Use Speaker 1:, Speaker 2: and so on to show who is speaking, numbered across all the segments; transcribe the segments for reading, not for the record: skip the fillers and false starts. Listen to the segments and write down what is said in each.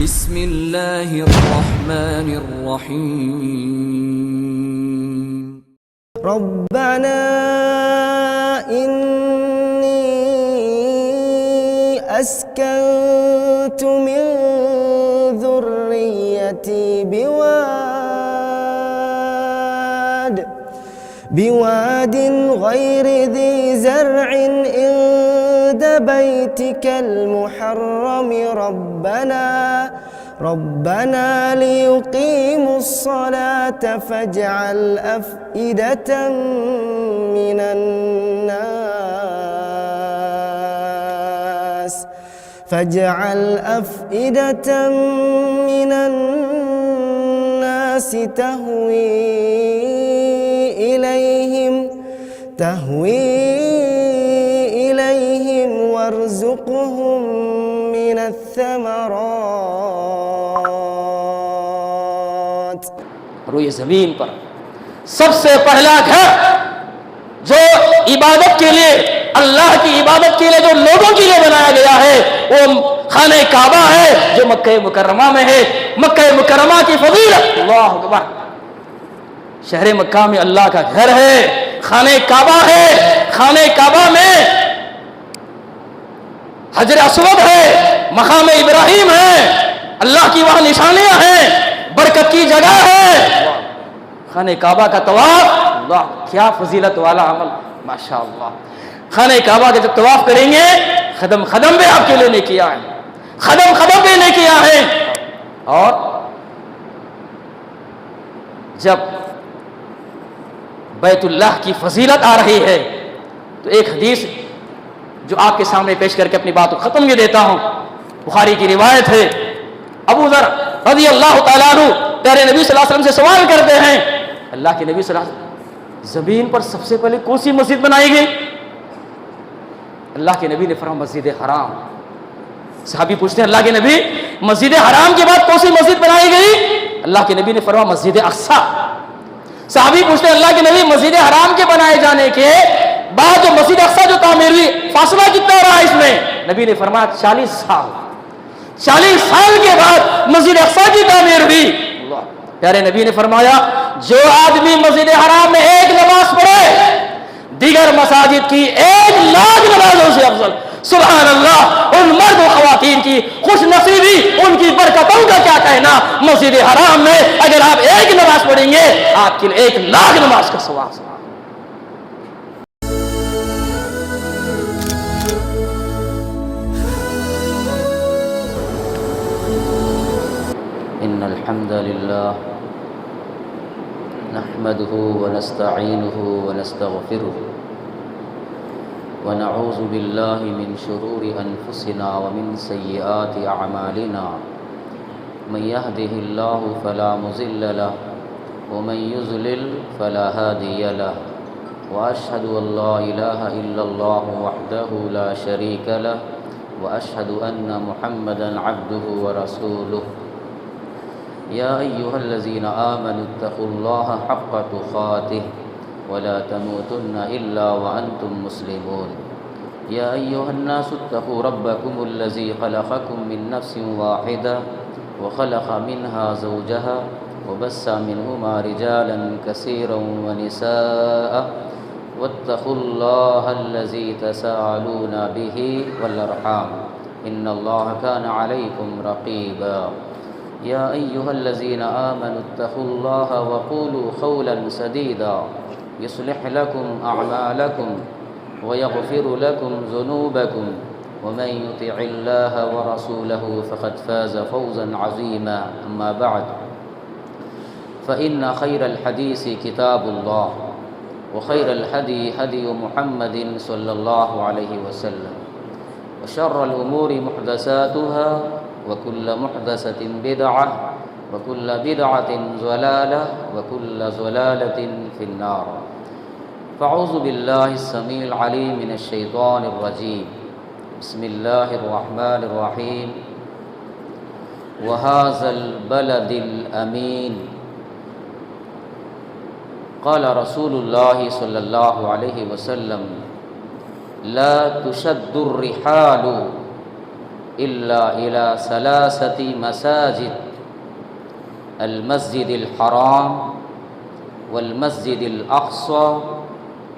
Speaker 1: بسم اللہ الرحمن الرحیم
Speaker 2: ربنا انی اسکنت من ذریتی بواد غیر ذی زرع عند بیتک المحرم ربنا ليقيموا الصلاة فاجعل أفئدة من الناس تهوي إليهم وارزقهم من الثمرات.
Speaker 3: روئے زمین پر سب سے پہلا گھر جو عبادت کے لیے، اللہ کی عبادت کے لیے جو لوگوں کے لیے بنایا گیا ہے وہ خانہ کعبہ ہے جو مکہ مکرمہ میں ہے. مکہ مکرمہ کی فضیلت، اللہ اکبر، شہر مکہ میں اللہ کا گھر ہے، خانہ کعبہ ہے. خانہ کعبہ میں حجر اسود ہے، مقام ابراہیم ہے، اللہ کی وہاں نشانیاں ہیں، برکت کی جگہ ہے. خانہ کعبہ کا طواف، اللہ کیا فضیلت والا عمل، ماشاءاللہ. خانہ کعبہ کا جب طواف کریں گے، قدم قدم پہ آپ کے لیے نے کیا ہے، قدم قدم پہ نے کیا ہے. اور جب بیت اللہ کی فضیلت آ رہی ہے تو ایک حدیث جو آپ کے سامنے پیش کر کے اپنی بات کو ختم کر دیتا ہوں. بخاری کی روایت ہے، ابو ذر رضی اللہ تعالیٰ عنہ پیارے نبی صلی اللہ علیہ وسلم سے سوال کرتے ہیں، اللہ کے نبی صلی اللہ علیہ وسلم زمین پر سب سے پہلے کون سی مسجد بنائی گئی؟ اللہ کے نبی نے فرمایا مسجد حرام. صحابی پوچھتے ہیں اللہ کے نبی مسجد حرام کے بعد کون سی مسجد بنائی گئی؟ اللہ کے نبی نے فرمایا مسجد اقصی. صحابی پوچھتے ہیں اللہ کے نبی مسجد حرام کے بنائے جانے کے بعد جو مسجد اقصی جو تعمیر ہوئی فاصلہ کتنا رہا اس میں؟ نبی نے فرمایا 40 سال. 40 سال کے بعد مسجد اقصی کی تعمیر ہوئی. پیارے نبی نے فرمایا جو آدمی مسجد حرام میں ایک نماز پڑھے دیگر مساجد کی 1,00,000 نمازوں سے افضل. سبحان اللہ. ان مرد و خواتین کی خوش نصیبی، ان کی برکتوں کا کیا کہنا. مسجد حرام میں اگر آپ ایک نماز پڑھیں گے آپ کے لیے 1,00,000 نماز کا ثواب. ان الحمد للہ نحمده ونستعینه ونستغفره ونعوذ باللہ من شرور انفسنا ومن سیئات اعمالنا من يهده الله فلا مضل له ومن يضلل فلا هادي له واشهد ان لا اله الا الله وحده لا شريك له واشهد ان محمدا عبده ورسوله. يا أيها الذين آمنوا اتقوا الله حق تقاته ولا تموتن إلا وأنتم مسلمون. يا أيها الناس اتقوا ربكم الذي خلقكم من نفس واحدة وخلق منها زوجها وبث منهما رجالا كثيرا ونساء واتقوا الله الذي تساءلون به والأرحام إن الله كان عليكم رقيبا. يا أيها الذين آمنوا اتقوا الله وقولوا قولا سديدا يصلح لكم أعمالكم ويغفر لكم ذنوبكم ومن يطع الله ورسوله فقد فاز فوزا عظيما. أما بعد فإن خير الحديث كتاب الله وخير الهدي هدي محمد صلى الله عليه وسلم وشر الأمور محدثاتها وكل محدثة بدعة وكل بدعة ضلالة وكل ضلالة في النار. فأعوذ بالله السميع العليم من الشيطان الرجيم. بسم الله الرحمن الرحيم. وهذا البلد الأمين. قال رسول الله صلى الله عليه وسلم لا تشد الرحال إلا إلى ثلاثة مساجد المسجد الحرام والمسجد الأقصى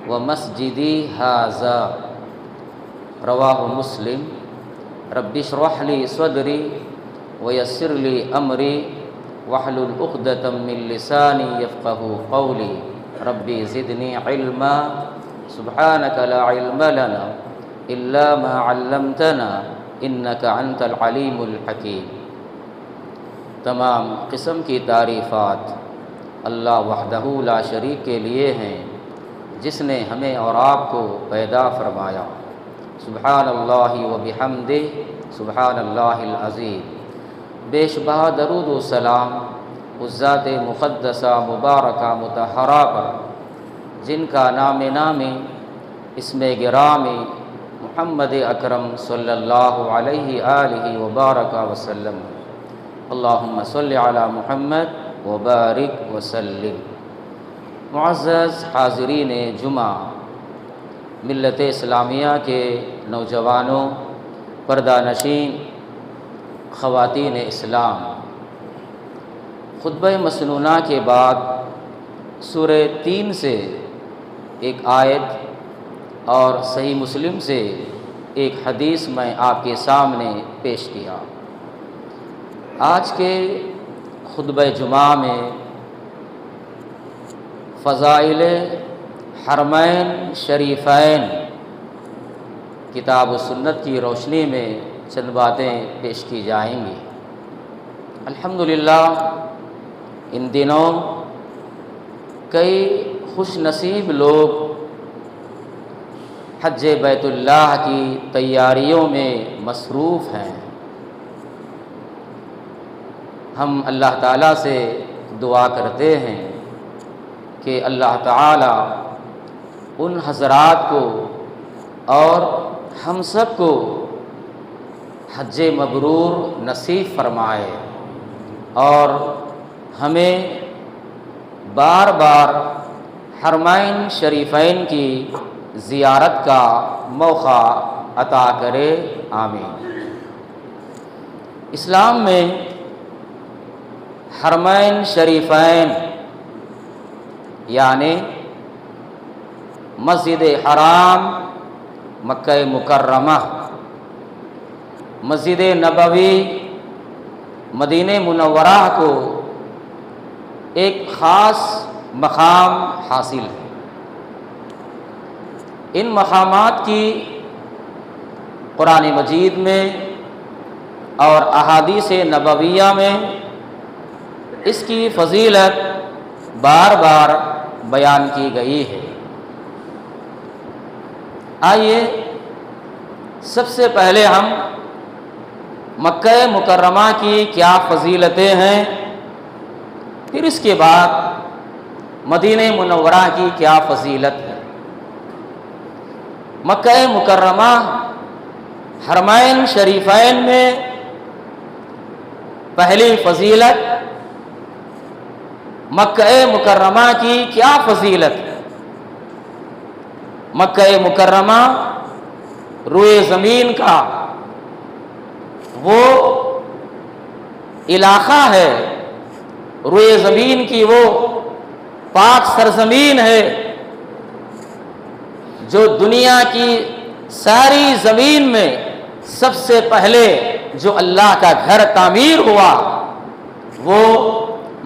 Speaker 3: ومسجد هذا رواه مسلم رب اشرح لي صدري ويسر لي أمري واحلل عقدة من لساني يفقهوا قولي ربي زدني علما سبحانك لا علم لنا إلا ما علمتنا إنك أنت العليم الحكيم۔ تمام قسم کی تعریفات اللہ وحدہ لا شریک کے لیے ہیں، جس نے ہمیں اور آپ کو پیدا فرمایا۔ سبحان اللہ و بحمدہ سبحان اللہ العظیم۔ بے شبہ درود و سلام اس ذات مقدسہ مبارکہ مطہرہ پر جن کا نام نامی اسم گرامی محمد اکرم صلی اللہ علیہ آلہ وبارک وسلم۔ اللہم صلی علی محمد وبارک وسلم۔ معزز حاضرین جمعہ، ملت اسلامیہ کے نوجوانوں، پردہ نشین خواتین اسلام، خطبہ مسنونہ کے بعد سورہ 3 سے ایک آیت اور صحیح مسلم سے ایک حدیث میں آپ کے سامنے پیش کیا۔ آج کے خطبہ جمعہ میں فضائل حرمین شریفین کتاب و سنت کی روشنی میں چند باتیں پیش کی جائیں گی۔ الحمدللہ ان دنوں کئی خوش نصیب لوگ حج بیت اللہ کی تیاریوں میں مصروف ہیں۔ ہم اللہ تعالیٰ سے دعا کرتے ہیں کہ اللہ تعالیٰ ان حضرات کو اور ہم سب کو حج مبرور نصیب فرمائے اور ہمیں بار بار حرمین شریفین کی زیارت کا موقع عطا کرے، آمین۔ اسلام میں حرمین شریفین یعنی مسجد حرام مکہ مکرمہ، مسجد نبوی مدینہ منورہ کو ایک خاص مقام حاصل ہے۔ ان مقامات کی قرآن مجید میں اور احادیث نبویہ میں اس کی فضیلت بار بار بیان کی گئی ہے۔ آئیے سب سے پہلے ہم مکہ مکرمہ کی کیا فضیلتیں ہیں، پھر اس کے بعد مدینہ منورہ کی کیا فضیلت ہے۔ مکہ مکرمہ حرمین شریفین میں پہلی فضیلت مکہ مکرمہ کی کیا فضیلت ہے۔ مکہ مکرمہ روئے زمین کا وہ علاقہ ہے، روئے زمین کی وہ پاک سرزمین ہے جو دنیا کی ساری زمین میں سب سے پہلے جو اللہ کا گھر تعمیر ہوا وہ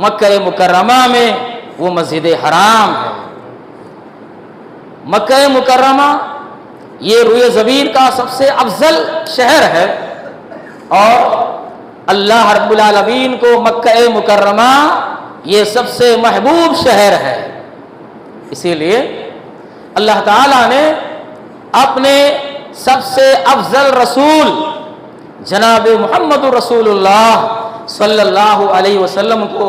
Speaker 3: مکہ مکرمہ میں وہ مسجد حرام ہے۔ مکہ مکرمہ یہ روئے زمین کا سب سے افضل شہر ہے اور اللہ رب العالمین کو مکہ مکرمہ یہ سب سے محبوب شہر ہے۔ اسی لیے اللہ تعالیٰ نے اپنے سب سے افضل رسول جناب محمد رسول اللہ صلی اللہ علیہ وسلم کو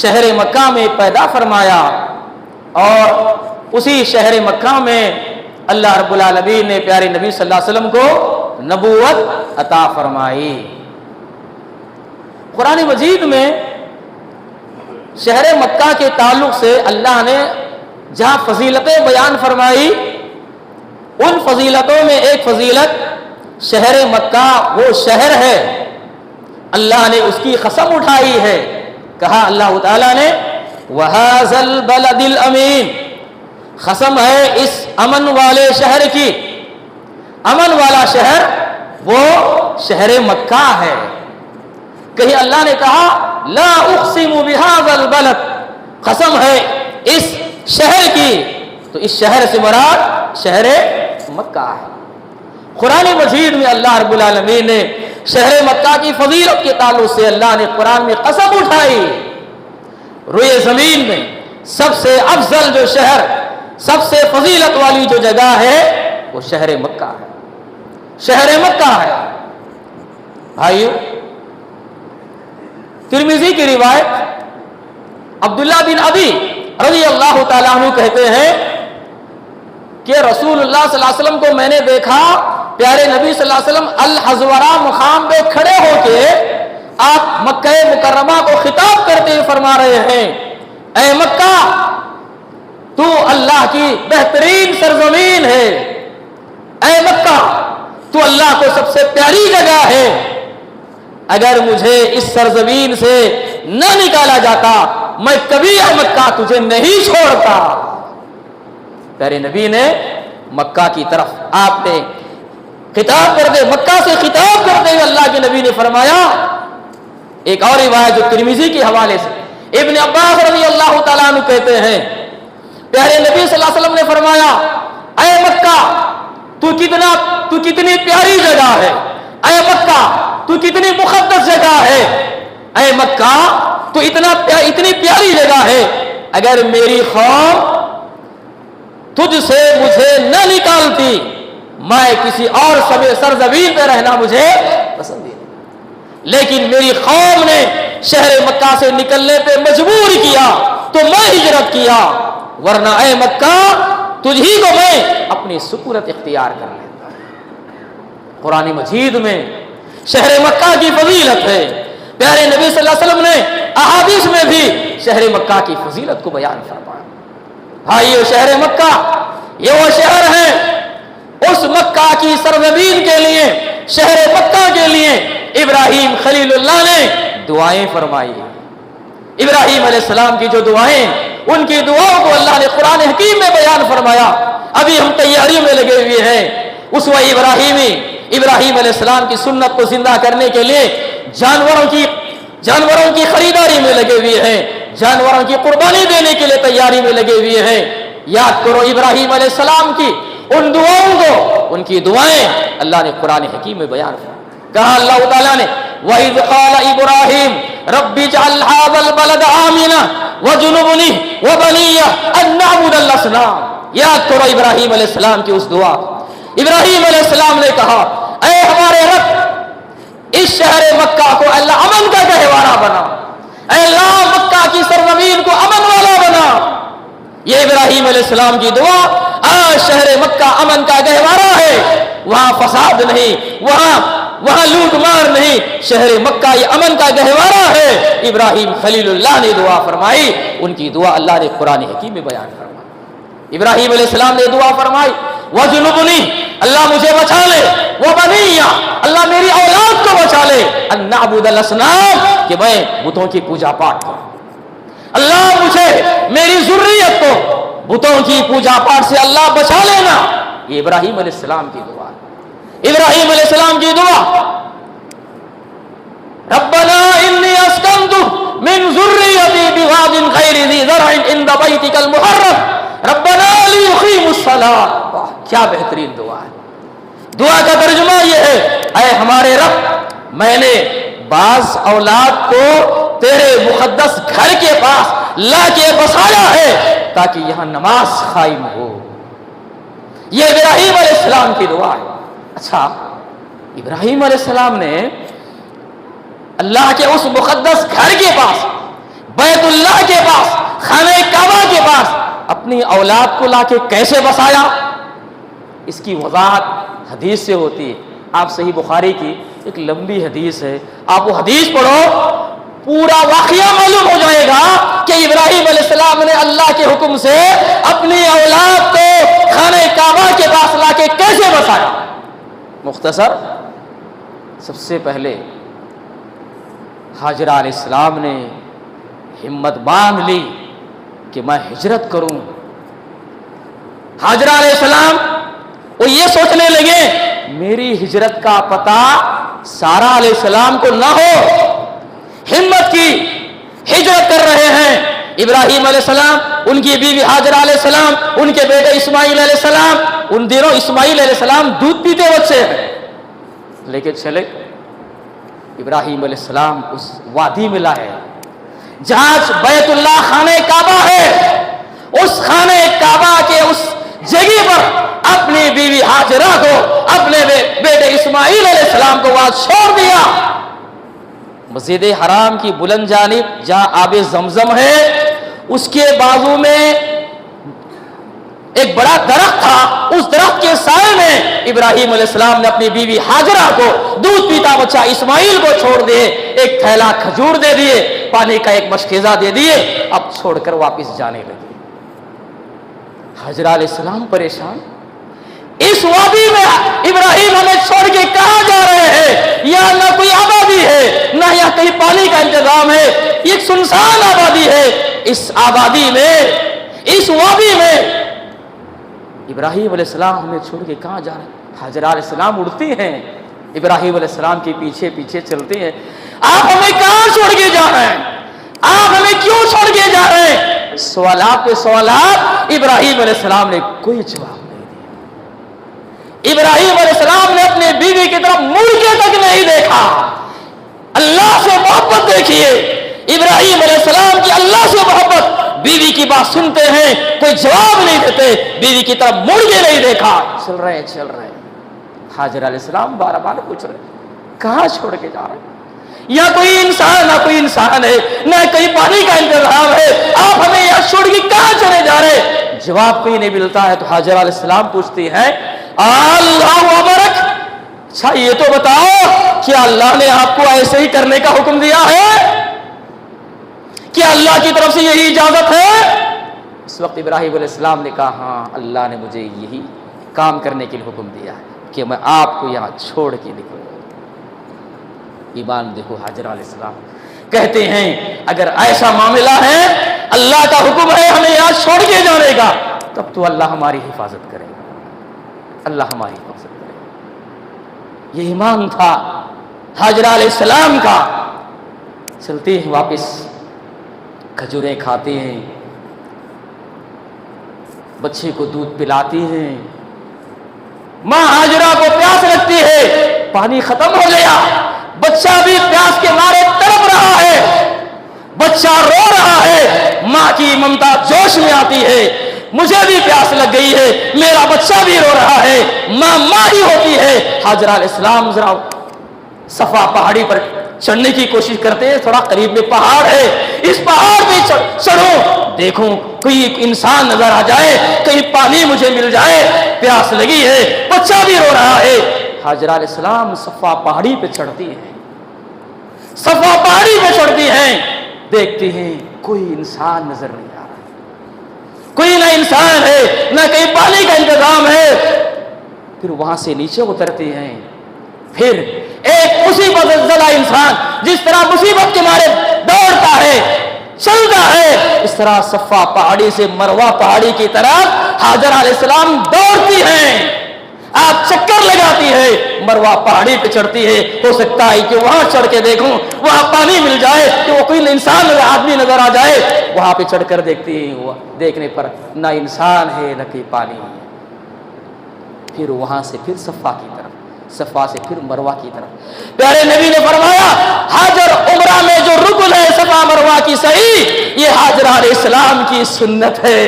Speaker 3: شہر مکہ میں پیدا فرمایا اور اسی شہر مکہ میں اللہ رب العالمین نے پیارے نبی صلی اللہ علیہ وسلم کو نبوت عطا فرمائی۔ قرآن مجید میں شہر مکہ کے تعلق سے اللہ نے جہاں فضیلتیں بیان فرمائی، ان فضیلتوں میں ایک فضیلت شہر مکہ وہ شہر ہے، اللہ نے اس کی قسم اٹھائی ہے، کہا اللہ تعالیٰ نے وَهَذَا الْبَلَدِ الْأَمِينَ، قسم ہے اس امن والے شہر کی، امن والا شہر وہ شہر مکہ ہے۔ کہیں اللہ نے کہا لا اقسم بهذا البلد، قسم ہے اس شہر کی، تو اس شہر سے مراد شہر مکہ ہے۔ قرآن مجید میں اللہ رب العالمین نے شہر مکہ کی فضیلت کے تعلق سے اللہ نے قرآن میں قسم اٹھائی، روئے زمین میں سب سے افضل جو شہر، سب سے فضیلت والی جو جگہ ہے وہ شہر مکہ ہے، شہر مکہ ہے۔ بھائیو، ترمذی کی روایت عبداللہ بن ابی رضی اللہ تعالیٰ عنہ کہتے ہیں کہ رسول اللہ صلی اللہ علیہ وسلم کو میں نے دیکھا، پیارے نبی صلی اللہ علیہ وسلم الحزورہ مقام پہ کھڑے ہو کے آپ مکہ مکرمہ کو خطاب کرتے ہوئے فرما رہے ہیں، اے مکہ تو اللہ کی بہترین سرزمین ہے، اے مکہ تو اللہ کو سب سے پیاری جگہ ہے، اگر مجھے اس سرزمین سے نہ نکالا جاتا میں کبھی مکہ تجھے نہیں چھوڑتا۔ پیارے نبی نے مکہ کی طرف آپ نے خطاب کرتے، مکہ سے خطاب کرتے ہوئے اللہ کے نبی نے فرمایا، ایک اور روایت جو ترمذی کے حوالے سے ابن عباس رضی اللہ تعالیٰ عنہ کہتے ہیں، پیارے نبی صلی اللہ علیہ وسلم نے فرمایا، اے مکہ تو کتنی پیاری جگہ ہے، اے مکہ تو کتنی مقدس جگہ ہے، اے مکہ تو اتنی پیاری جگہ ہے، اگر میری قوم تجھ سے مجھے نہ نکالتی میں کسی اور سرزمین پہ رہنا مجھے پسند نہیں، لیکن میری قوم نے شہر مکہ سے نکلنے پہ مجبور کیا تو میں ہجرت کیا، ورنہ اے مکہ تجھی کو میں اپنی سکونت اختیار کر لیتا۔ قرآن مجید میں شہر مکہ کی فضیلت ہے، پیارے نبی صلی اللہ علیہ وسلم نے احادیث میں بھی شہر مکہ کی فضیلت کو بیان فرمایا۔ بھائیو، شہر مکہ یہ وہ شہر ہے، اس مکہ کی سرزمین کے لیے، شہر مکہ کے لیے ابراہیم خلیل اللہ نے دعائیں فرمائی۔ ابراہیم علیہ السلام کی جو دعائیں، ان کی دعاؤں کو اللہ نے قرآن حکیم میں بیان فرمایا۔ ابھی ہم تیاری میں لگے ہوئے ہیں، اسوہ ابراہیم علیہ السلام کی سنت کو زندہ کرنے کے لیے جانوروں کی خریداری میں لگے ہوئے ہیں، جانوروں کی قربانی دینے کے لیے تیاری میں لگے ہوئے ہیں۔ یاد کرو ابراہیم علیہ السلام کی ان دعاؤں کو، ان کی دعائیں اللہ نے قرآن حکیم میں بیان کیا۔ کہا اللہ تعالیٰ نے وَإِذْ قَالَ إِبْرَاهِيمُ رَبِّ اجْعَلْ هَٰذَا الْبَلَدَ آمِنًا وَاجْنُبْنِي وَبَنِيَّ أَن نَّعْبُدَ الْأَصْنَامَ۔ یاد کرو ابراہیم علیہ السلام کی اس دعا۔ ابراہیم علیہ السلام نے کہا، اے ہمارے رب اس شہر مکہ کو اللہ امن کا گہوارہ بنا، اے اللہ مکہ کی سرزمین کو امن والا بنا۔ یہ ابراہیم علیہ السلام کی دعا، آج شہر مکہ امن کا گہوارہ ہے، وہاں فساد نہیں، وہاں لوٹ مار نہیں، شہر مکہ یہ امن کا گہوارہ ہے۔ ابراہیم خلیل اللہ نے دعا فرمائی، ان کی دعا اللہ نے قرآن حکیم میں بیان فرمائی۔ ابراہیم علیہ السلام نے دعا فرمائی وَجْنُبْنِي، اللہ مجھے بچا لے، وَبَنِيَّ، اللہ میری اولاد کو بچا لے، أَن نَّعْبُدَ الْأَصْنَامَ، کہ میں بتوں کی پوجا پاٹ کروں، اللہ مجھے میری ذریت کو بتوں کی پوجا پاٹ سے اللہ بچا لینا۔ یہ ابراہیم علیہ السلام کی دعا، ابراہیم علیہ السلام کی دعا، ربنا انی اسکنت من ذریتی بواد غیر ذی زرع عند بیتک المحرم ربنا لیقیموا الصلاۃ۔ کیا بہترین دعا ہے۔ دعا کا ترجمہ یہ ہے، اے ہمارے رب میں نے بعض اولاد کو تیرے مقدس گھر کے پاس لا کے بسایا ہے تاکہ یہاں نماز قائم ہو۔ یہ ابراہیم علیہ السلام کی دعا ہے۔ اچھا، ابراہیم علیہ السلام نے اللہ کے اس مقدس گھر کے پاس، بیت اللہ کے پاس، خانہ کعبہ کے پاس اپنی اولاد کو لا کے کیسے بسایا؟ اس کی وضاحت حدیث سے ہوتی ہے۔ آپ صحیح بخاری کی ایک لمبی حدیث ہے، آپ وہ حدیث پڑھو، پورا واقعہ معلوم ہو جائے گا کہ ابراہیم علیہ السلام نے اللہ کے حکم سے اپنی اولاد کو خانہ کعبہ کے پاس لا کے کیسے بسایا۔ مختصر سب سے پہلے حاجرہ علیہ السلام نے ہمت باندھ لی کہ میں ہجرت کروں. حاجرہ علیہ السلام وہ یہ سوچنے لگے میری ہجرت کا پتہ سارہ علیہ السلام کو نہ ہو. ہمت کی, ہجرت کر رہے ہیں. ابراہیم علیہ السلام, ان کی بیوی حاجرہ علیہ السلام, ان کے بیٹے اسماعیل علیہ السلام. ان دنوں اسماعیل علیہ السلام دودھ پیتے بچے ہیں, لیکن چلے ابراہیم علیہ السلام اس وادی میں لائے جہاں بیت اللہ خانہ کعبہ ہے. اس خانہ کعبہ کے اس جگہ پر اپنی بیوی حاجرہ کو, اپنے بیٹے اسماعیل علیہ السلام کو وہاں چھوڑ دیا. مسجد حرام کی بلند جانب جہاں آب زمزم ہے, اس کے بازو میں ایک بڑا درخت تھا. اس درخت کے سائے میں ابراہیم علیہ السلام نے اپنی بیوی حاجرہ کو دودھ پیتا بچہ اسماعیل کو چھوڑ دیے. ایک تھیلا کھجور دے دیے, پانی کا ایک مشکیزہ دے دیے, اب چھوڑ کر واپس جانے لگے. حاجرہ علیہ السلام پریشان, اس وادی میں ابراہیم ہمیں چھوڑ کے کہاں جا رہے ہیں؟ یہاں نہ کوئی آبادی ہے, نہ یہاں کہیں پانی کا انتظام ہے. یہ سنسان آبادی ہے. اس آبادی میں, اس وادی میں ابراہیم علیہ السلام ہمیں چھوڑ کے کہاں جا رہے ہیں؟ حاجرہ علیہ السلام اڑتی ہیں, ابراہیم علیہ السلام کے پیچھے پیچھے چلتے ہیں. آپ ہمیں کہاں چھوڑ کے جا رہے ہیں؟ آپ ہمیں کیوں چھوڑ کے جا رہے ہیں؟ سوالات پہ سوالات. ابراہیم علیہ السلام نے کوئی جواب نہیں دیا. ابراہیم علیہ السلام نے اپنے بیوی کی طرف مڑ کے تک نہیں دیکھا. اللہ سے محبت دیکھیے, ابراہیم علیہ السلام کی اللہ سے محبت. بیوی کی بات سنتے ہیں, کوئی جواب نہیں دیتے, بیوی کی طرف مڑ کے نہیں دیکھا. چل رہے ہیں. حاجرہ علیہ السلام بار بار پوچھ رہے کہاں چھوڑ کے جا رہے ہیں؟ یا کوئی انسان, نہ کوئی انسان ہے, نہ کہیں پانی کا انتظام ہے, آپ ہمیں یہاں چھوڑ کے کہاں چلے جا رہے ہیں؟ جواب کوئی نہیں ملتا ہے. تو حاجرہ علیہ السلام پوچھتی ہیں اللہ امرک, اچھا یہ تو بتاؤ کیا اللہ نے آپ کو ایسے ہی کرنے کا حکم دیا ہے؟ کیا اللہ کی طرف سے یہی اجازت ہے؟ اس وقت ابراہیم علیہ السلام نے کہا ہاں اللہ نے مجھے یہی کام کرنے کے لیے حکم دیا ہے کہ میں آپ کو یہاں چھوڑ کے نکلوں. ایمان دیکھو, حاجرہ علیہ السلام کہتے ہیں اگر ایسا معاملہ ہے, اللہ کا حکم ہے ہمیں یہاں چھوڑ کے جانے کا, تب تو اللہ ہماری حفاظت کرے گا, اللہ ہماری حفاظت کرے گا. یہ ایمان تھا حاجرہ علیہ السلام کا. چلتے ہیں واپس, کھجوریں کھاتے ہیں, بچے کو دودھ پلاتی ہیں. ماں حاجرہ کو پیاس لگتی ہے, پانی ختم ہو گیا, بچہ بھی پیاس کے مارے تڑپ رہا ہے, بچہ رو رہا ہے. ماں کی ممتا جوش میں آتی ہے, مجھے بھی پیاس لگ گئی ہے, میرا بچہ بھی رو رہا ہے. ماں ہی ہوتی ہے. حاجرہ علیہ السلام ذرا صفا پہاڑی پر چڑھنے کی کوشش کرتے ہیں, تھوڑا قریب میں پہاڑ ہے, اس پہاڑ پہ چڑھو, دیکھوں کوئی انسان نظر آ جائے, کہیں پانی مجھے مل جائے, پیاس لگی ہے, بچہ بھی رو رہا ہے. حاجرہ علیہ السلام صفا پہاڑی پہ چڑھتی ہیں, صفا پہاڑی پہ چڑھتی ہیں, دیکھتی ہیں کوئی انسان نظر نہیں آ رہا, کوئی نہ انسان ہے, نہ کہیں پانی کا انتظام ہے. پھر وہاں سے نیچے اترتی ہیں. پھر ایک مصیبت زدہ انسان جس طرح مصیبت کے مارے دوڑتا ہے, چلتا ہے, اس طرح صفا پہاڑی سے مروہ پہاڑی کی طرف حاجرہ علیہ السلام دوڑتی ہیں. آپ چکر لگاتی ہے, مروہ پہاڑی پہ چڑھتی ہے. ہو سکتا ہے کہ وہاں چڑھ کے دیکھوں, وہاں پانی مل جائے, کہ وہ کوئی انسان آدمی نظر آ جائے. وہاں پہ چڑھ کر دیکھتی ہے, دیکھنے پر نہ انسان ہے نہ کوئی پانی ہے. پھر وہاں سے پھر صفا کی طرف, صفا سے پھر مروہ کی طرف. پیارے نبی نے فرمایا حاجر عمرہ میں جو رکن ہے صفا مروہ کی صحیح, یہ حاجرہ علیہ السلام کی سنت ہے,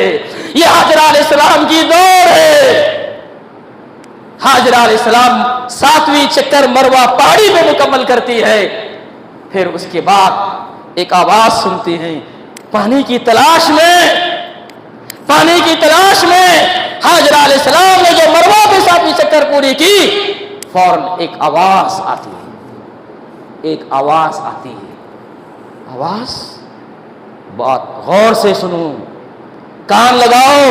Speaker 3: یہ حاجرہ علیہ السلام کی دوڑ ہے. حاجرہ علیہ السلام 7ویں چکر مروہ پہاڑی پہ مکمل کرتی ہے. پھر اس کے بعد ایک آواز سنتی ہیں, پانی کی تلاش میں, پانی کی تلاش میں. حاجرہ علیہ السلام نے جو مروہ پہ 7ویں چکر پوری کی, فوراً ایک آواز آتی ہے, ایک آواز آتی ہے. آواز بات غور سے سنو, کان لگاؤ,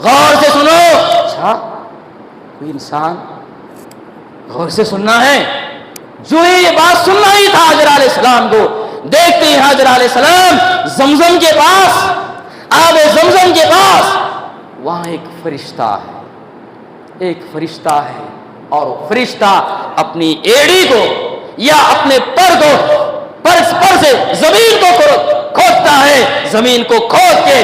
Speaker 3: غور سے سنو. اچھا کوئی انسان, غور سے سننا ہے. جو یہ بات سننا ہی تھا حاجر علیہ السلام کو، دیکھتے ہی حاجر علیہ السلام زمزم کے پاس، آب زمزم کے پاس، وہاں ایک فرشتہ ہے، ایک فرشتہ ہے، اور فرشتہ اپنی ایڑی کو یا اپنے پر کو پر سے زمین کو کھودتا ہے، زمین کو کھود کے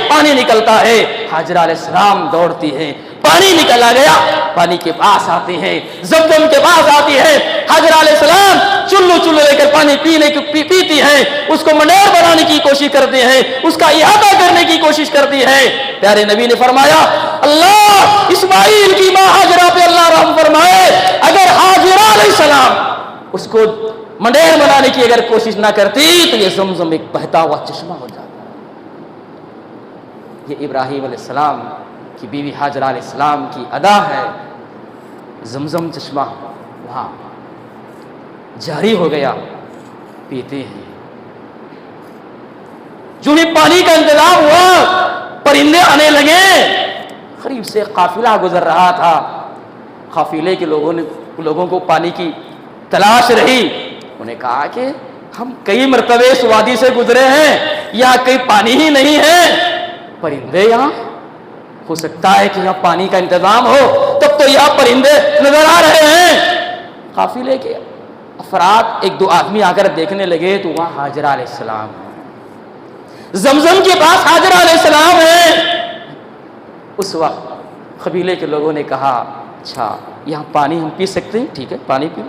Speaker 3: پانی نکلتا ہے، حاجر علیہ السلام دوڑتی ہے، پانی نکلا گیا، پانی کے پاس آتے ہیں، زمزم کے پاس آتی ہے، حاجر علیہ السلام چلو لے کر پانی پیتی ہیں، اس کو منیر بنانے کی کوشش کرتے ہیں، اس کا احاطہ کرنے کی کوشش کرتی ہے۔ پیارے نبی نے فرمایا اللہ اسماعیل کی ماں حاجرہ پہ اللہ رحم فرمائے، اگر حاجرہ علیہ السلام اس کو منیر بنانے کی اگر کوشش نہ کرتی تو یہ زمزم ایک بہتا ہوا چشمہ ہو جاتا۔ یہ ابراہیم علیہ السلام کی بیوی حاجرہ علیہ السلام کی ادا ہے، زمزم چشمہ وہاں جاری ہو گیا، پیتے ہیں۔ جو ہی پانی کا انتظام ہوا، پرندے آنے لگے، قریب سے قافلہ گزر رہا تھا، قافلے کے لوگوں کو پانی کی تلاش رہی، انہیں کہا کہ ہم کئی مرتبے اس وادی سے گزرے ہیں، یہاں کئی پانی ہی نہیں ہے، پرندے یہاں ہو سکتا ہے کہ یہاں پانی کا انتظام ہو، تب تو یہاں پرندے نظر آ رہے ہیں۔ قافلے کے افراد ایک دو آدمی آ کر دیکھنے لگے تو وہاں حاجرہ علیہ السلام ہے، زمزم کے پاس حاجرہ علیہ السلام ہے۔ اس وقت قبیلے کے لوگوں نے کہا اچھا یہاں پانی ہم پی سکتے ہیں، ٹھیک ہے پانی پی۔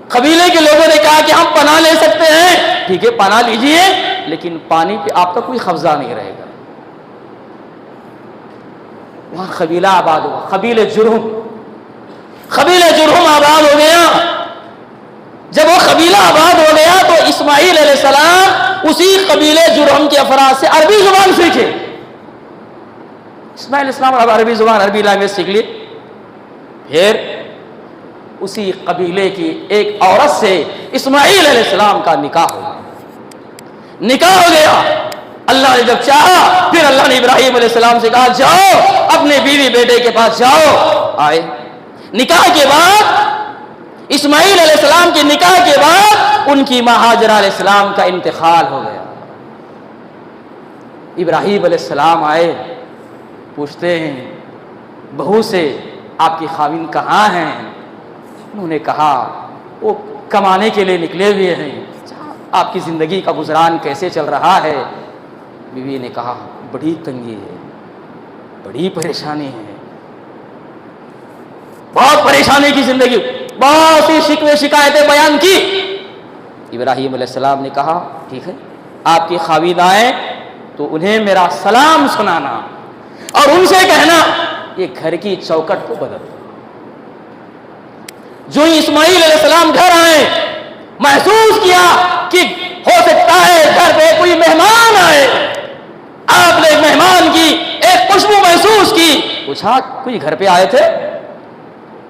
Speaker 3: قبیلے کے لوگوں نے کہا کہ ہم پناہ لے سکتے ہیں، ٹھیک ہے پناہ لیجئے، لیکن پانی پہ آپ کا کوئی قبضہ نہیں رہے گا۔ وہاں قبیلہ آباد ہوا، قبیلہ جرہم آباد ہو گیا۔ جب وہ قبیلہ آباد ہو گیا تو اسماعیل علیہ السلام اسی قبیلہ جرہم کے افراد سے عربی زبان سیکھے۔ اسماعیل علیہ السلام عربی زبان، عربی لینگویج سیکھ لی، پھر اسی قبیلے کی ایک عورت سے اسماعیل علیہ السلام کا نکاح ہو گیا۔ اللہ نے جب چاہا پھر اللہ نے ابراہیم علیہ السلام سے کہا جاؤ اپنے بیوی بیٹے کے پاس جاؤ۔ آئے، نکاح کے بعد اسماعیل علیہ السلام کے نکاح کے بعد ان کی ماں حاجرہ علیہ السلام کا انتقال ہو گیا۔ ابراہیم علیہ السلام آئے، پوچھتے ہیں بہو سے آپ کی خاوند کہاں ہیں؟ انہوں نے کہا وہ کمانے کے لیے نکلے ہوئے ہیں، آپ کی زندگی کا گزران کیسے چل رہا ہے؟ بیوی نے کہا بڑی تنگی ہے، بڑی پریشانی ہے، بہت پریشانی کی زندگی، بہت سی شکوے شکایتیں بیان کی۔ ابراہیم علیہ السلام نے کہا ٹھیک ہے آپ کی خاوند آئیں تو انہیں میرا سلام سنانا اور ان سے کہنا یہ گھر کی چوکٹ کو بدل۔ جو ہی اسماعیل علیہ السلام گھر آئے، محسوس کیا کہ ہو سکتا ہے گھر پہ کوئی مہمان آئے۔ آپ نے مہمان کی ایک خوشبو محسوس کی، پوچھا کوئی گھر پہ آئے تھے؟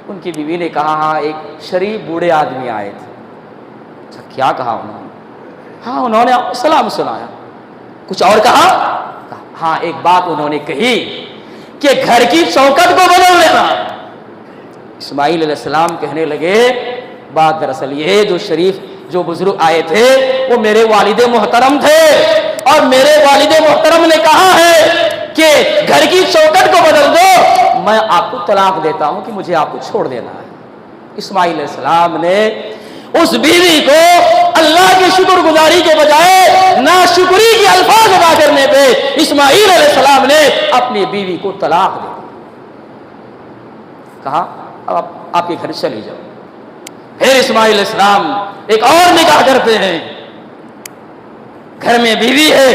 Speaker 3: ان کی بیوی نے کہا ہاں ایک شریف بوڑھے آدمی آئے تھے۔ اچھا کیا کہا انہوں نے؟ ہاں انہوں نے سلام سنایا۔ کچھ اور کہا؟ ہاں ایک بات انہوں نے کہی کہ گھر کی چوکٹ کو بدل لینا۔ اسماعیل علیہ السلام کہنے لگے بات دراصل یہ جو بزرگ آئے تھے وہ میرے والد محترم تھے، اور میرے والد محترم نے کہا ہے کہ گھر کی چوکٹ کو بدل دو، میں آپ کو طلاق دیتا ہوں کہ مجھے آپ کو چھوڑ دینا ہے۔ اسماعیل علیہ السلام نے اس بیوی کو اللہ کی شکر گزاری کے بجائے ناشکری کے الفاظ ادا کرنے پہ اسماعیل علیہ السلام نے اپنی بیوی کو طلاق دے دی، کہا اب آپ کے گھر چلی جاؤ۔ پھر اسماعیل علیہ السلام ایک اور نکاح کرتے ہیں، گھر میں بیوی ہے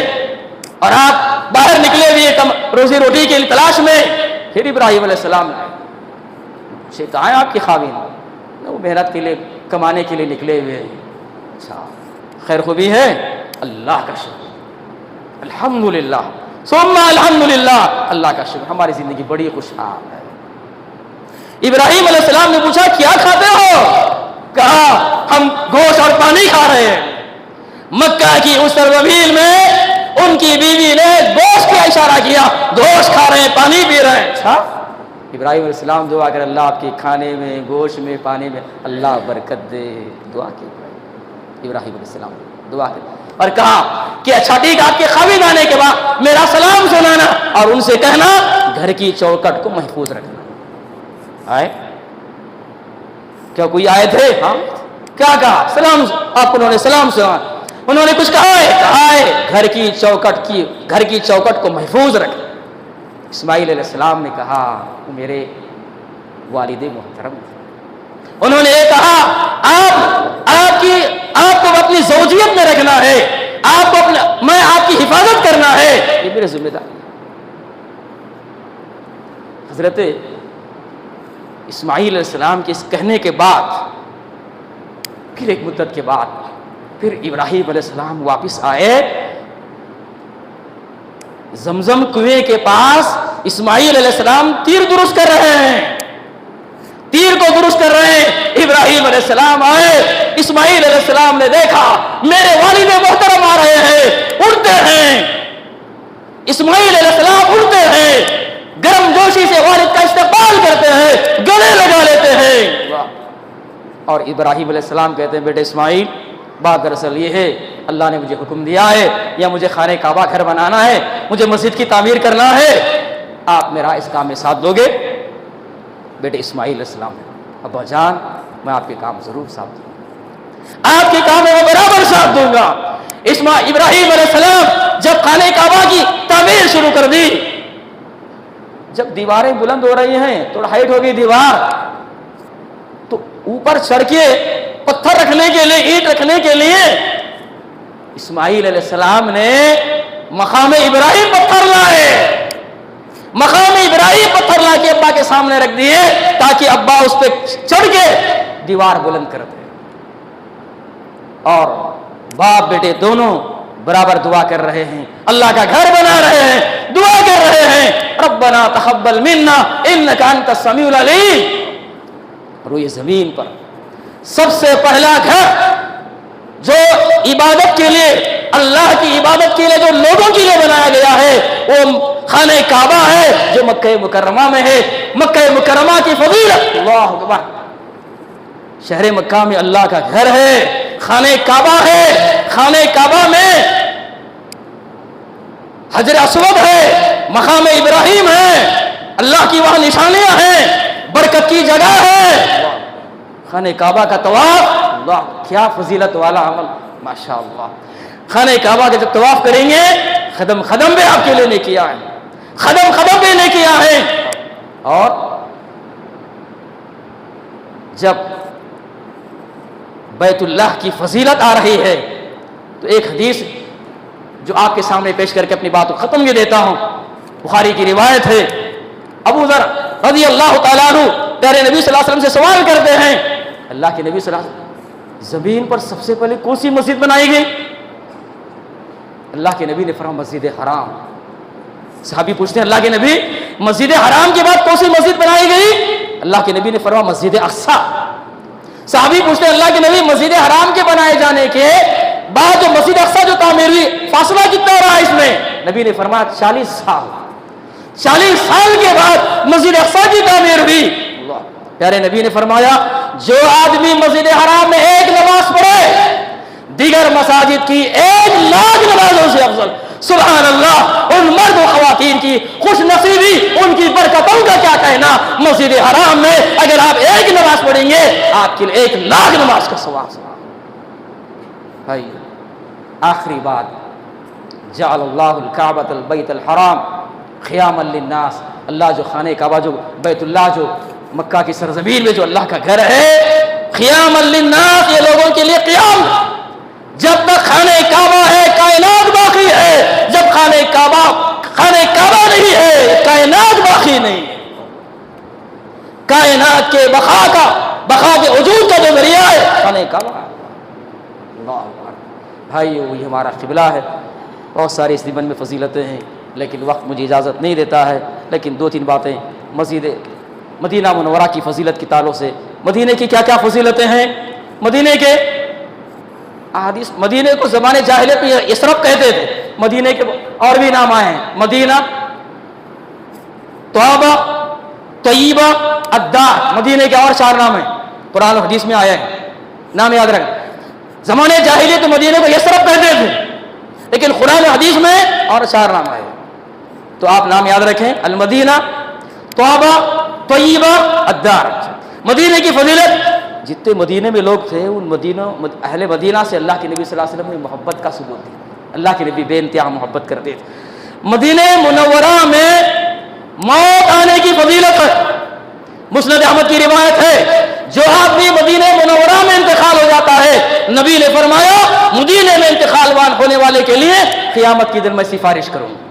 Speaker 3: اور آپ باہر نکلے ہوئے روزی روٹی کے تلاش میں۔ پھر ابراہیم علیہ السلام سے کہا ہے آپ کی خاوند؟ وہ محنت کے لیے کمانے کے لیے نکلے ہوئے ہیں۔ اچھا خیر خوبی ہے؟ اللہ کا شکر، الحمدللہ ثم الحمدللہ، اللہ کا شکر، ہماری زندگی بڑی خوشحال ہے۔ ابراہیم علیہ السلام نے پوچھا کیا کھاتے ہو؟ کہا ہم گوشت اور پانی کھا رہے ہیں۔ مکہ کی اس سرزمین میں ان کی بیوی نے گوشت کا اشارہ کیا، گوشت کھا رہے ہیں، پانی پی رہے ہیں۔ اچھا ابراہیم علیہ السلام دعا کر اللہ آپ کے کھانے میں، گوشت میں، پانی میں اللہ برکت دے، دعا کی ابراہیم علیہ السلام دعا کر، اور کہا کہ اچھا ٹھیک آپ کے خامد آنے کے بعد میرا سلام سنانا اور ان سے کہنا گھر کی چوکٹ کو محفوظ رکھنا۔ آئے کیا کوئی آئے تھے؟ ہاں کیا کہا؟ سلام، آپ انہوں نے سلام سنا، انہوں نے کچھ کہا ہے گھر کی چوکٹ کو محفوظ رکھ۔ اسماعیل علیہ السلام نے کہا وہ میرے والد محترم، انہوں نے یہ کہا آپ کو اپنی زوجیت میں رکھنا ہے، میں آپ کی حفاظت کرنا ہے، یہ میرے ذمہ داری۔ حضرت اسماعیل علیہ السلام کے اس کہنے کے بعد پھر ایک مدت کے بعد پھر ابراہیم علیہ السلام واپس آئے، زمزم کنویں کے پاس اسماعیل علیہ السلام تیر درست کر رہے ہیں، تیر کو درست کر رہے ہیں۔ ابراہیم علیہ السلام آئے، اسماعیل علیہ السلام نے دیکھا میرے والد محترم آ رہے ہیں، اڑتے ہیں، اسماعیل علیہ السلام اڑتے ہیں، گرم جوشی سے والد کا استقبال کرتے ہیں، گلے لگا لیتے ہیں، اور ابراہیم علیہ السلام کہتے ہیں بیٹے اسماعیل بات دراصل یہ ہے اللہ نے مجھے حکم دیا ہے یا مجھے خانہ کعبہ گھر بنانا ہے، مجھے مسجد کی تعمیر کرنا ہے، آپ میرا اس کام میں ساتھ دو گے؟ بیٹے اسماعیل علیہ السلام ابا جان میں آپ کے کام ضرور ساتھ دوں گا، آپ کے کام میں میں برابر ساتھ دوں گا۔ ابراہیم علیہ السلام جب خانہ کعبہ کی تعمیر شروع کر دی، جب دیواریں بلند ہو رہی ہیں، تھوڑا ہائٹ ہو گئی دیوار، تو اوپر چڑھ کے پتھر رکھنے کے لیے، اینٹ رکھنے کے لیے اسماعیل علیہ السلام نے مقام ابراہیم پتھر لائے، مقام ابراہیم پتھر لا کے ابا کے سامنے رکھ دیے تاکہ ابا اس پہ چڑھ کے دیوار بلند کر دے، اور باپ بیٹے دونوں برابر دعا کر رہے ہیں، اللہ کا گھر بنا رہے ہیں، دعا کر رہے ہیں ربنا تقبل منا انک انت السمیع العلیم۔ اور یہ زمین پر سب سے پہلا گھر جو عبادت کے لیے، اللہ کی عبادت کے لیے جو لوگوں کے لیے بنایا گیا ہے وہ خانہ کعبہ ہے جو مکہ مکرمہ میں ہے۔ مکہ مکرمہ کی فضیلت، اللہ اکبر، شہر مکہ میں اللہ کا گھر ہے، خانہ کعبہ ہے، خانہ کعبہ میں حجر اسود ہے، مقام ابراہیم ہے، اللہ کی وہاں نشانیاں ہیں، برکت کی جگہ ہے۔ خانہ کعبہ کا طواف، اللہ کیا فضیلت والا عمل، ماشاءاللہ۔ خانہ کعبہ کا جب طواف کریں گے قدم قدم پہ آپ کے لیے نے کیا ہے، قدم قدم پہ نے کیا ہے۔ اور جب بیت اللہ کی فضیلت آ رہی ہے تو ایک حدیث جو آپ کے سامنے پیش کر کے اپنی بات کو ختم یہ دیتا ہوں، بخاری کی روایت ہے، ابو ذر رضی اللہ تعالیٰ عنہ پیارے نبی صلی اللہ علیہ وسلم سے سوال کرتے ہیں اللہ کے نبی صلی اللہ علیہ وسلم زمین پر سب سے پہلے کون سی مسجد بنائی گئی؟ اللہ کے نبی نے فرمایا مسجد حرام۔ صحابی پوچھتے ہیں اللہ کے نبی مسجد حرام کے بعد کون سی مسجد بنائی گئی؟ اللہ کے نبی نے فرمایا مسجد اقصی۔ صحابی پوچھتے ہیں اللہ کے نبی مسجد حرام کے بنائے جانے کے بعد جو مسجد اقصی جو تعمیر ہوئی فاصلہ کتنا رہا اس میں؟ نبی نے فرمایا 40 سال، 40 سال کے بعد مسجد اقصی کی تعمیر ہوئی۔ پیارے نبی نے فرمایا جو آدمی مسجد حرام میں ایک نماز پڑھے دیگر مساجد کی 1,00,000 نمازوں سے افضل۔ سبحان اللہ، ان مرد و خواتین کی خوش نصیبی، ان کی برکتوں کا کیا کہنا۔ مسجد حرام میں اگر آپ ایک نماز پڑھیں گے آپ کے لیے 1,00,000 نماز کا ثواب۔ بھائی آخری بات، جعل اللہ الکعبۃ البیت الحرام قیاما للناس، اللہ جو خانہ کعبہ جو بیت اللہ جو مکہ کی سرزمین میں جو اللہ کا گھر ہے، قیاما للناس، یہ لوگوں کے لیے قیام۔ جب تک خانہ کعبہ ہے کائنات باقی ہے، جب خانہ کعبہ نہیں ہے کائنات باقی نہیں۔ کائنات کے بقا کے وجود کا جو ذریعہ ہے خانہ کعبہ۔ اللہ بھائی وہی ہمارا قبلہ ہے۔ بہت ساری اس دیوان میں فضیلتیں ہیں لیکن وقت مجھے اجازت نہیں دیتا ہے، لیکن 2-3 باتیں مزید مدینہ منورہ کی فضیلت کے تعلق سے۔ مدینے کی کیا کیا فضیلتیں ہیں؟ مدینے کے احادیث، مدینے کو زمانے جاہلیت میں یثرب کہتے تھے، مدینے کے اور بھی نام آئے ہیں، مدینہ، طیبہ، طیبہ الدار مدینے کے اور 4 نام ہیں، قرآن و حدیث میں آیا ہے، نام یاد رکھیں۔ زمانے جاہلیت تو مدینے کو یثرب کہتے تھے، لیکن قرآن و حدیث میں اور 4 نام آئے، تو آپ نام یاد رکھیں، المدینہ، طیبہ، طیبہ، الدار۔ مدینے کی فضیلت، جتنے مدینے میں لوگ تھے ان اہل مدینہ سے اللہ کے نبی صلی اللہ علیہ وسلم نے محبت کا ثبوت دیا، اللہ کے نبی بے انتہا محبت کرتے تھے۔ مدینہ منورہ میں موت آنے کی فضیلت ہے، مسند احمد کی روایت ہے، جو آدمی مدینہ منورہ میں انتقال ہو جاتا ہے، نبی نے فرمایا مدینہ میں انتقال ہونے والے کے لیے قیامت کے دن میں سفارش کروں گا۔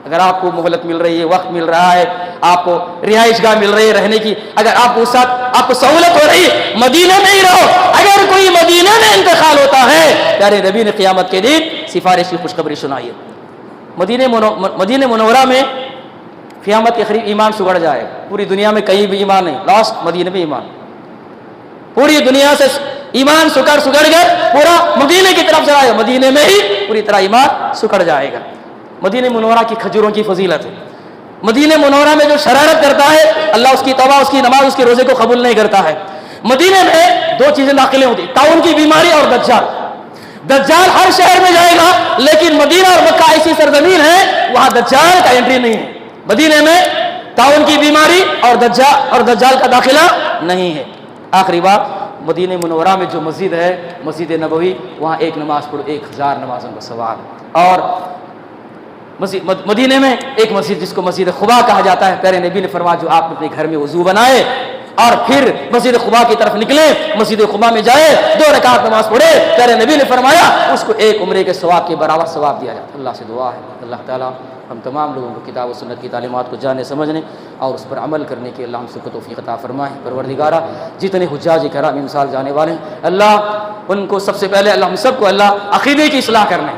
Speaker 3: اگر آپ کو مہلت مل رہی ہے، وقت مل رہا ہے، آپ کو رہائش گاہ مل رہی ہے رہنے کی، اگر آپ کو ساتھ آپ کو سہولت ہو رہی ہے، مدینہ میں ہی رہو۔ اگر کوئی مدینہ میں انتقال ہوتا ہے، پیارے نبی نے قیامت کے دن سفارش کی خوشخبری سنائی ہے۔ مدینہ منورہ میں قیامت کے قریب ایمان سگڑ جائے، پوری دنیا میں کہیں بھی ایمان نہیں، لاسٹ مدینہ میں ایمان، پوری دنیا سے ایمان سکڑ گئے، پورا مدینہ کی طرف جائے، مدینہ میں ہی پوری طرح ایمان سکڑ جائے گا۔ مدینہ منورہ کی کھجوروں کی فضیلت ہے، مدینہ منورہ میں جو شرارت کرتا ہے اللہ اس کی توبہ، اس کی نماز، اس کے روزے کو قبول نہیں کرتا ہے۔ مدینہ میں 2 چیزیں داخلیں ہوتی ہیں، طاعون کی بیماری اور دجال۔ دجال ہر شہر میں جائے گا، لیکن مدینہ اور مکہ ایسی سرزمین ہے وہاں دجال کا انٹری نہیں ہے۔ مدینہ میں طاعون کی بیماری اور دجال کا داخلہ نہیں ہے۔ آخری بات، مدینہ منورہ میں جو مسجد ہے، مسجد نبوی، وہاں ایک نماز پڑھو 1000 نمازوں کا ثواب۔ اور مدینہ میں ایک مسجد جس کو مسجد خبا کہا جاتا ہے، پیارے نبی نے فرمایا جو آپ اپنے گھر میں وضو بنائے اور پھر مسجد خبا کی طرف نکلے، مسجد خبا میں جائے، 2 رکعت نماز پڑھے، پیارے نبی نے فرمایا اس کو 1 عمرے کے ثواب کے برابر ثواب دیا جاتا ہے۔ اللہ سے دعا ہے اللہ تعالیٰ ہم تمام لوگوں کو کتاب و سنت کی تعلیمات کو جاننے سمجھنے اور اس پر عمل کرنے کی اللہ ہم سب کو توفیق عطا فرمائے۔ پروردگارہ جتنے حجاج کرام امسال جانے والے ہیں اللہ ان کو سب سے پہلے اللہ ہم سب کو اللہ عقیدے کی اصلاح کرنے،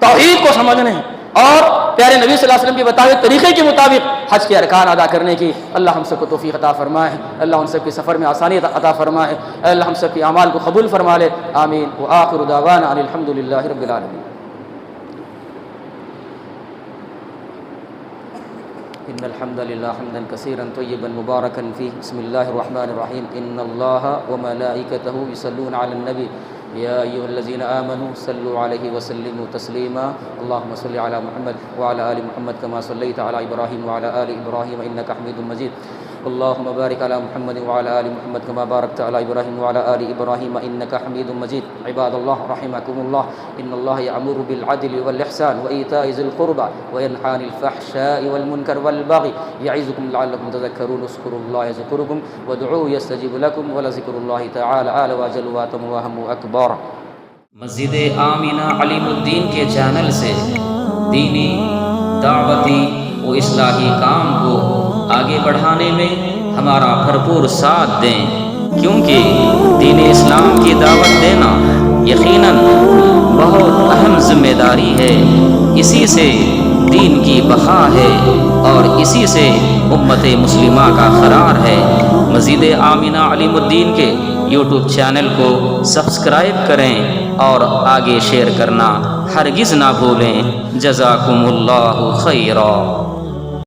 Speaker 3: توحید کو سمجھنے اور پیارے نبی صلی اللہ علیہ وسلم کے بتائے طریقے کے مطابق حج کے ارکان ادا کرنے کی اللہ ہم سب کو توفیق عطا فرمائے۔ اللہ ان سب کے سفر میں آسانی عطا فرمائے، اللہ ہم سب کے اعمال کو قبول فرما لے، آمین۔ وآخر دعوانا ان الحمد للہ رب العالمین۔ ان الحمد للہ حمدا کثیرا طیبا مبارکا فیہ، بسم اللہ الرحمن الرحیم، ان اللہ وملائکتہ یصلون علی النبی یا ایھا الذین آمنوا صلوا علیہ وسلموا تسلیما، اللهم صل علی محمد وعلی آل محمد کما صلیت علی ابراہیم وعلی آل ابراہیم انک حمید مجید، اللهم بارک علی محمد وعلی آل محمد کما بارکت علی ابراہیم وعلی آل ابراہیم انک حمید مجید۔ عباد اللہ رحمکم اللہ، ان اللہ یأمر بالعدل والاحسان وایتاء ذی القربى وینہی عن الفحشاء والمنکر والبغی یعظکم لعلکم تذکرون، اذکروا اللہ یذکرکم وادعوہ یستجب لکم ولذکر اللہ تعالی اعلی واجل واتم واہم اکبر۔
Speaker 4: مسجد آمینہ علیم الدین کے چینل سے دینی، دعوتی و اصلاحی کام کو آگے بڑھانے میں ہمارا بھرپور ساتھ دیں، کیونکہ دین اسلام کی دعوت دینا یقیناً بہت اہم ذمہ داری ہے۔ اسی سے دین کی بقا ہے اور اسی سے امت مسلمہ کا قرار ہے۔ مسجد آمینہ علیم الدین کے یوٹیوب چینل کو سبسکرائب کریں اور آگے شیئر کرنا ہرگز نہ بھولیں۔ جزاکم اللہ خیرا۔